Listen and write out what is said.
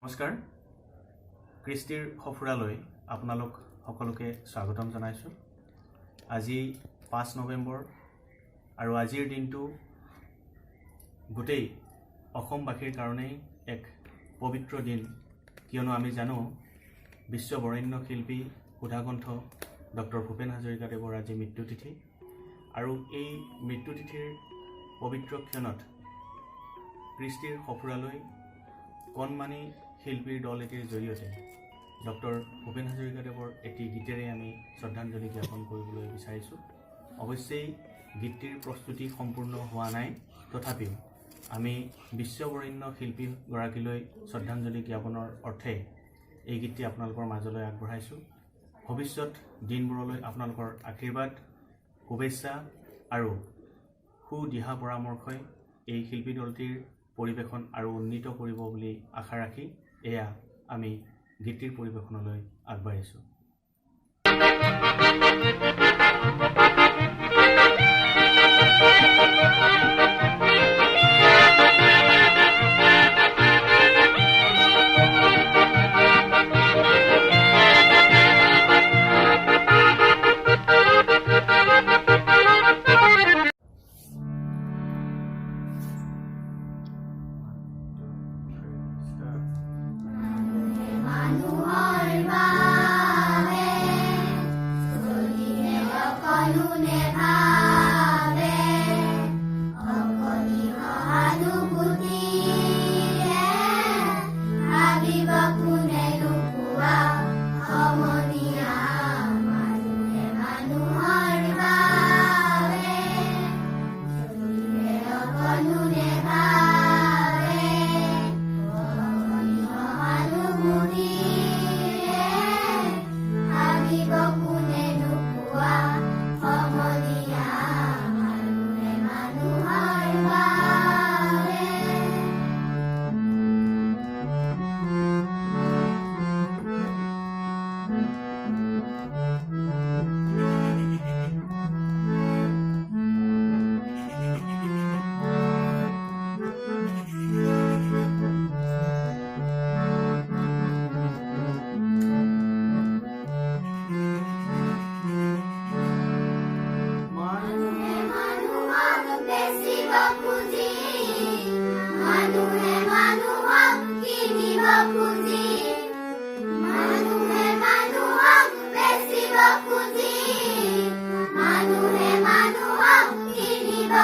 নমস্কাৰ কৃষ্টিৰ সফুৰালৈ আপোনালোক সকলোকে স্বাগতম জনাইছোঁ। আজি 5 নৱেম্বৰ আৰু আজিৰ দিনটো গোটেই অসমবাসীৰ কাৰণেই এক পবিত্ৰ দিন, কিয়নো আমি জানো বিশ্ব বৰেণ্য শিল্পী সুধাকণ্ঠ ডক্টৰ ভূপেন হাজৰিকাদেৱৰ আজি মৃত্যুতিথি। আৰু এই মৃত্যুতিথিৰ পবিত্ৰ ক্ষণত কৃষ্টিৰ সফুৰালৈ কণমানি শিল্পীৰ দল এটিৰ জৰিয়তে ডক্টৰ ভূপেন হাজৰিকাদেৱৰ এটি গীতেৰে আমি শ্ৰদ্ধাঞ্জলি জ্ঞাপন কৰিবলৈ বিচাৰিছোঁ। অৱশ্যেই গীতটিৰ প্ৰস্তুতি সম্পূৰ্ণ হোৱা নাই, তথাপিও আমি বিশ্ববৰেণ্য শিল্পীগৰাকীলৈ শ্ৰদ্ধাঞ্জলি জ্ঞাপনৰ অৰ্থে এই গীতটি আপোনালোকৰ মাজলৈ আগবঢ়াইছোঁ। ভৱিষ্যত দিনবোৰলৈ আপোনালোকৰ আশীৰ্বাদ, শুভেচ্ছা আৰু সুদিহা পৰামৰ্শই এই শিল্পী দলটিৰ পৰিৱেশন আৰু উন্নীত কৰিব বুলি আশা ৰাখি এয়া আমি গীতটিৰ পৰিৱেশনলৈ আগবাঢ়িছোঁ। মানুহে মানুহক কিনিব